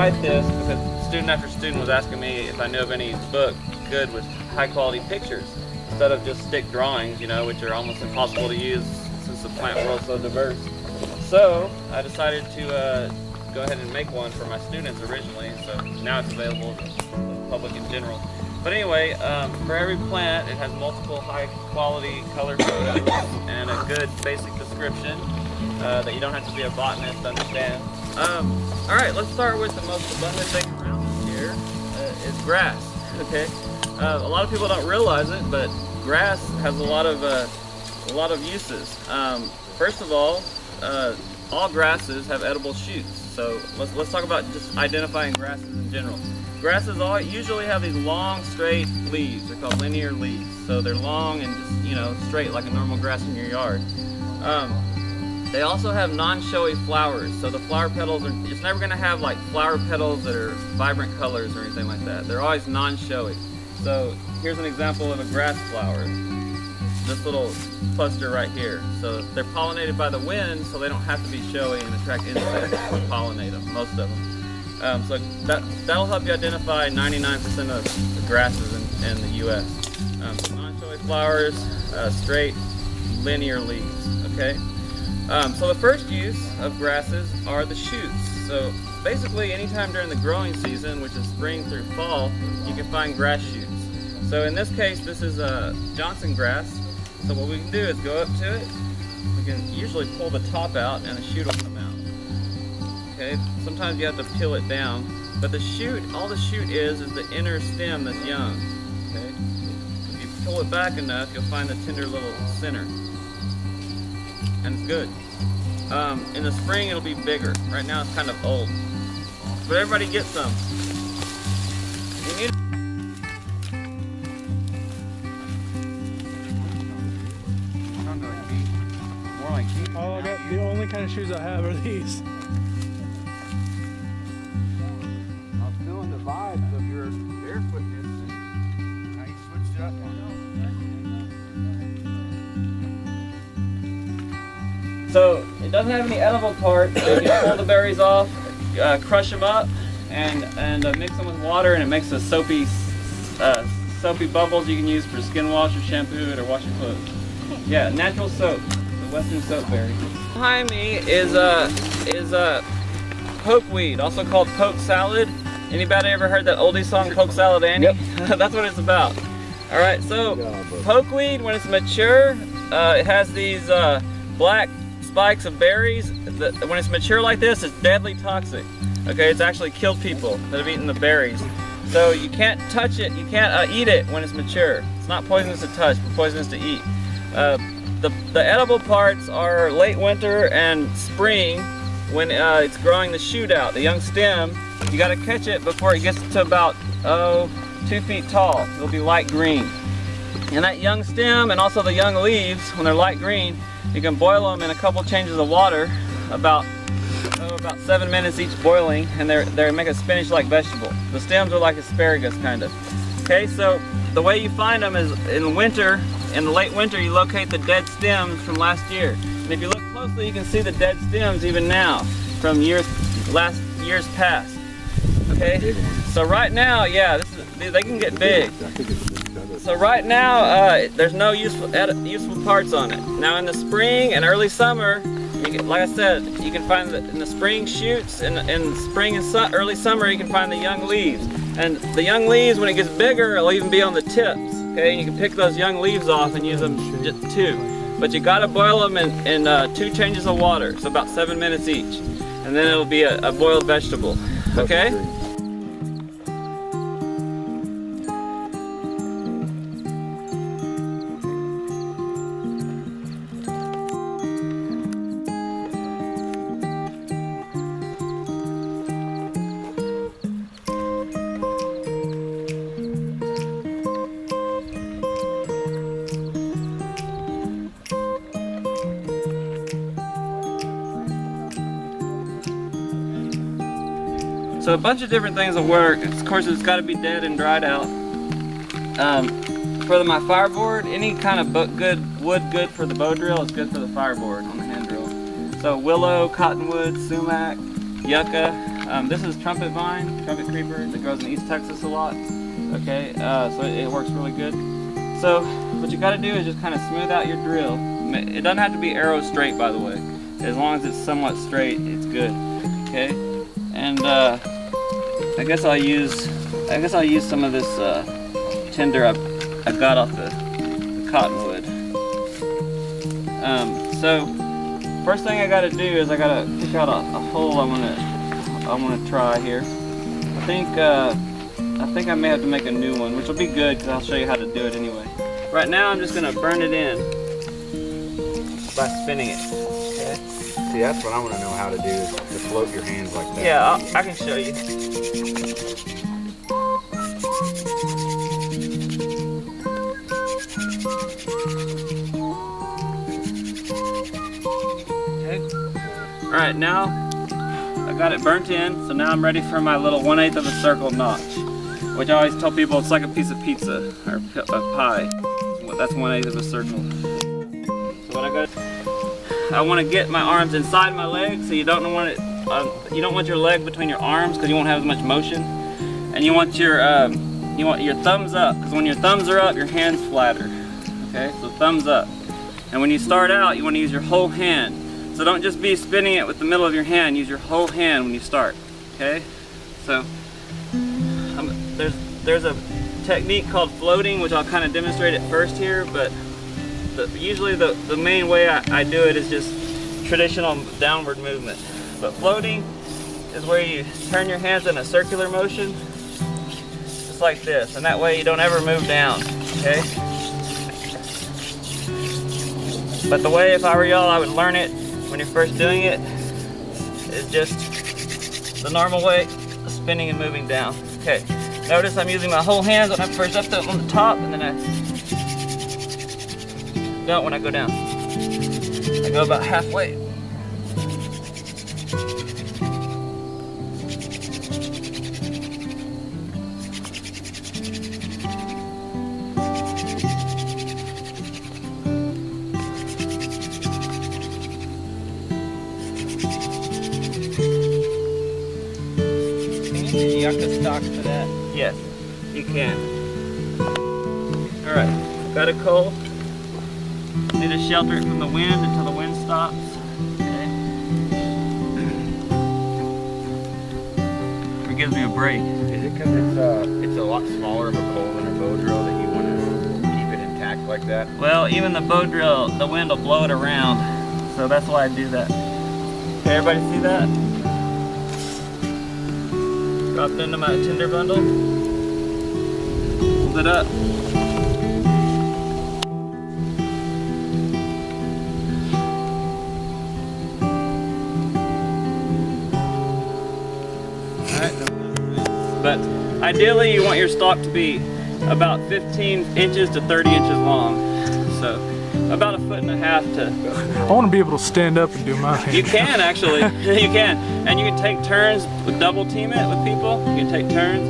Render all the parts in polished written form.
write this because student after student was asking me if I knew of any book good with high quality pictures instead of just stick drawings, you know, which are almost impossible to use since the plant world's so diverse. So I decided to go ahead and make one for my students originally, so now it's available to the public in general. But anyway, for every plant it has multiple high quality color photos and a good basic description that you don't have to be a botanist to understand. Alright, let's start with the most abundant thing around us here, is grass. Okay, a lot of people don't realize it, but grass has a lot of uses. First of all grasses have edible shoots. So let's talk about just identifying grasses in general. Grasses usually have these long, straight leaves. They're called linear leaves. So they're long and just, you know, straight like a normal grass in your yard. They also have non-showy flowers. So the flower petals are, it's never going to have like flower petals that are vibrant colors or anything like that. They're always non-showy. So here's an example of a grass flower. This little cluster right here. So they're pollinated by the wind, so they don't have to be showy and attract insects to pollinate them, most of them. So that'll help you identify 99% of the grasses in the U.S. So non-showy flowers, straight, linear leaves, okay? So the first use of grasses are the shoots. So basically anytime during the growing season, which is spring through fall, you can find grass shoots. So in this case, this is Johnson grass. So what we can do is go up to it. We can usually pull the top out and the shoot will come out. Okay, sometimes you have to peel it down, but the shoot, all the shoot is the inner stem that's young. Okay, if you pull it back enough, you'll find the tender little center, and it's good. In the spring, it'll be bigger. Right now, it's kind of old, but everybody gets some. You need Oh, the only kind of shoes I have are these. I'm feeling the vibes of your barefootness and how you switched it up on. So it doesn't have any edible parts. So you pull the berries off, crush them up, and mix them with water, and it makes a soapy bubbles you can use for skin wash or shampoo it or wash your clothes. Yeah, natural soap. Western soapberry. Behind me is pokeweed, also called poke salad. Anybody ever heard that oldie song, Poke Salad Annie? Yep. That's what it's about. All right, so pokeweed, when it's mature, it has these black spikes of berries. When it's mature like this, it's deadly toxic. Okay, it's actually killed people that have eaten the berries. So you can't touch it, you can't eat it when it's mature. It's not poisonous to touch, but poisonous to eat. The edible parts are late winter and spring when it's growing the shoot out, the young stem. You got to catch it before it gets to about 2 feet tall. It'll be light green. And that young stem and also the young leaves, when they're light green, you can boil them in a couple changes of water, about 7 minutes each boiling, and they make a spinach-like vegetable. The stems are like asparagus kind of. Okay, so the way you find them is in winter. In the late winter, you locate the dead stems from last year. And if you look closely, you can see the dead stems even now from years past. Okay, so right now, yeah, they can get big. So right now, there's no useful parts on it. Now in the spring and early summer, like I said, you can find in the spring shoots, in spring and early summer, you can find the young leaves. And the young leaves, when it gets bigger, it'll even be on the tips. Okay, and you can pick those young leaves off and use them too. But you gotta boil them in 2 changes of water, so about 7 minutes each. And then it'll be a boiled vegetable, okay? So a bunch of different things will work. Of course, it's got to be dead and dried out. For my fireboard, any kind of wood good for the bow drill is good for the fireboard on the hand drill. So willow, cottonwood, sumac, yucca, This is trumpet vine, trumpet creeper that grows in East Texas a lot. Okay, so it works really good. So what you got to do is just kind of smooth out your drill. It doesn't have to be arrow straight, by the way. As long as it's somewhat straight, it's good. Okay, and I guess I'll use some of this tinder I got off the cottonwood. So first thing I got to do is I got to pick out a hole I want to try here. I think I may have to make a new one, which will be good because I'll show you how to do it anyway. Right now I'm just going to burn it in by spinning it. Okay. See, that's what I want to know how to do, is to float your hands like that. Yeah, I can show you. Okay. All right, now I got it burnt in, so now I'm ready for my little 1/8 of a circle notch, which I always tell people it's like a piece of pizza or a pie. That's 1/8 of a circle. So what I want to get my arms inside my legs, so you don't want your leg between your arms because you won't have as much motion, and you want your thumbs up, because when your thumbs are up, your hand's flatter. Okay, so thumbs up. And when you start out, you want to use your whole hand. So don't just be spinning it with the middle of your hand. Use your whole hand when you start. Okay, so there's a technique called floating, which I'll kind of demonstrate it first here, but usually the main way I do it is just traditional downward movement. But floating is where you turn your hands in a circular motion, just like this, and that way you don't ever move down, okay? But the way, if I were y'all, I would learn it when you're first doing it, is just the normal way of spinning and moving down. Okay. Notice I'm using my whole hands when I first up on the top, and then I don't when I go down. I go about halfway. You have to stock for that. Yes, you can. All right, got a coal. Need to shelter it from the wind until the wind stops. Okay. It gives me a break. Is it because it's a lot smaller of a coal than a bow drill that you want to keep it intact like that? Well, even the bow drill, the wind will blow it around, so that's why I do that. Okay, everybody see that? Dropped into my tinder bundle. Hold it up. Alright. But ideally you want your stalk to be about 15 inches to 30 inches long. So about 1.5 feet to... I want to be able to stand up and do mine. You can actually, you can. And you can take turns with double team it with people. You can take turns.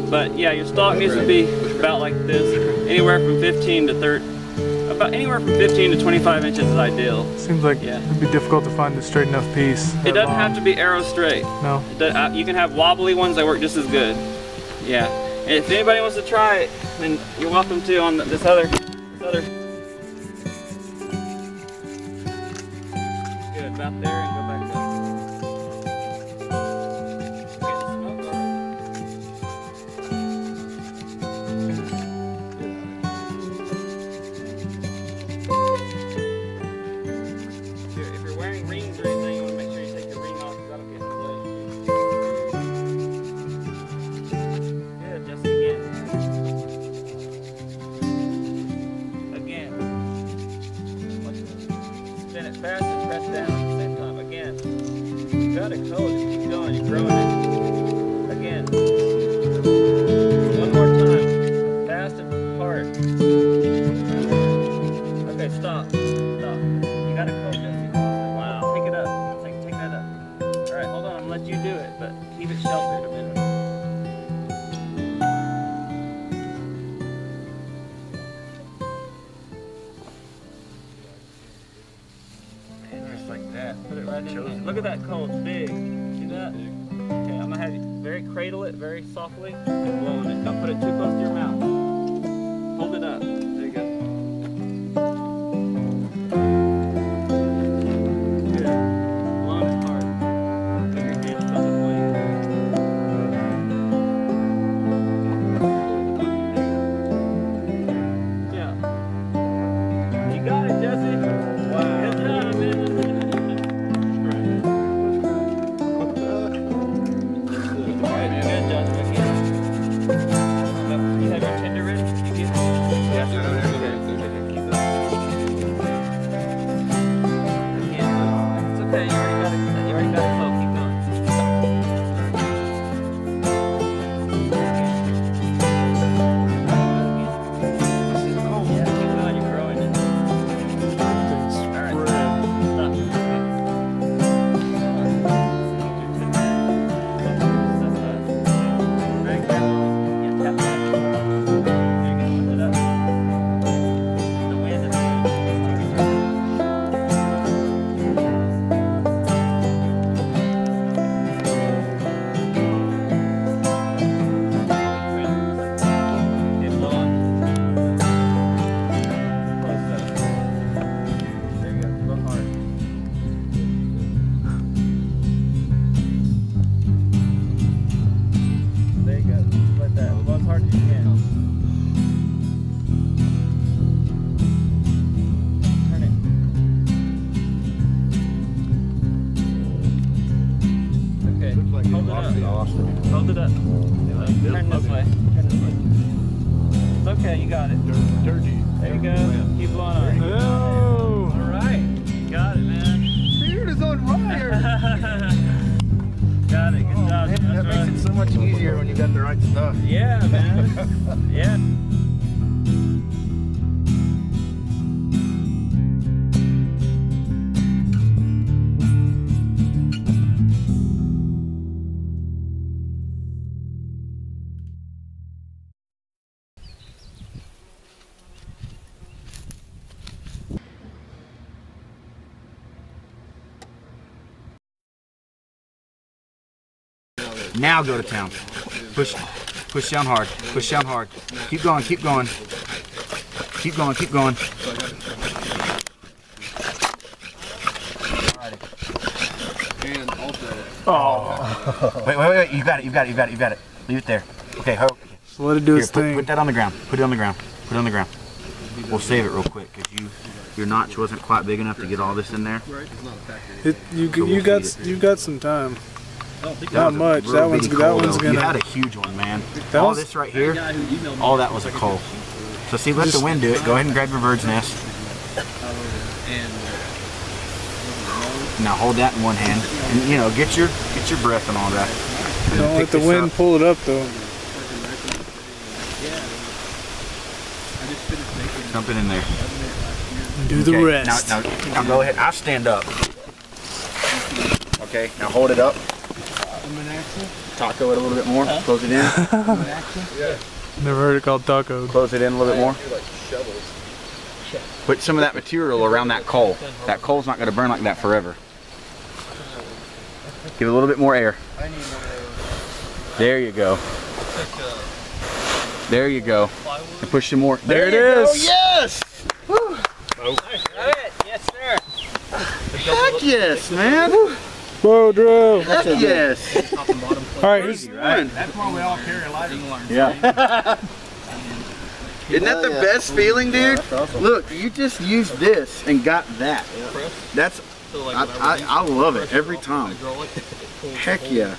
But yeah, your stalk needs to be about like this. Anywhere from 15 to 30, about anywhere from 15 to 25 inches is ideal. Seems like it'd be difficult to find a straight enough piece. It doesn't have to be arrow straight. No. You can have wobbly ones that work just as good. Yeah. And if anybody wants to try it, then you're welcome to on this other. Good, about there and go back up. Get the smoke on it. If you're wearing rings or anything, you want to make sure you take your ring off because that'll get in the blade. Good, just again. Again. Spin it fast and press down at the same time. Again. You got it close. Keep going. You're growing it. Again. One more time. Fast and hard. Okay, stop. Stop. You got it close. Wow. Pick it up. Take that up. Alright, hold on. I'm gonna let you do it, but keep it sheltered a minute. Like that. Put it right in there. Look at that coal, it's big. See that? Okay, I'm gonna have you very cradle it very softly and blow on it. Don't put it too close to your mouth. Hold it up. There you go. Good. Blow on it hard. Put your hands on the blade. Yeah. You got it, Jesse. Wow. Good job, man. Hold it up. Turn this way. Turn this way. It's okay, you got it. Dirty. There you go. Keep blowing on it. Oh. Alright. Got it, man. Dude, it's on fire. Got it. Good job. Man, that makes it so much easier when you got the right stuff. Yeah, man. Yeah. Now go to town. Push down hard. Push down hard. Keep going. Keep going. Keep going. Keep going. Oh. Wait. You got it. You got it. Leave it there. Okay. So let it do its thing. Put that on the ground. Put it on the ground. Put it on the ground. We'll save it real quick because your notch wasn't quite big enough to get all this in there. You got some time. Not much. That one's gonna. You had a huge one, man. All all this right here, all that was a coal. So see, let the wind do it. Go ahead and grab your bird's nest. Now hold that in one hand, and you know, get your breath and all that. And Don't let the wind pull it up though. Dump it in there. Do the rest. Now go ahead. I'll stand up. Okay. Now hold it up. Taco it a little bit more. Close it in. Never heard it called taco. Close it in a little bit more. Put some of that material around that coal. That coal's not going to burn like that forever. Give it a little bit more air. There you go. There you go. And push some more. There it is. Go. Yes! Woo. Got it. Yes, sir. Heck yes, man. Whoa, Drew. Heck yes. Alright, here's That's why we all carry a lighter. Yeah. Isn't that the best feeling, dude? Look, you just used this and got that. That's, I love it every time. Heck yeah.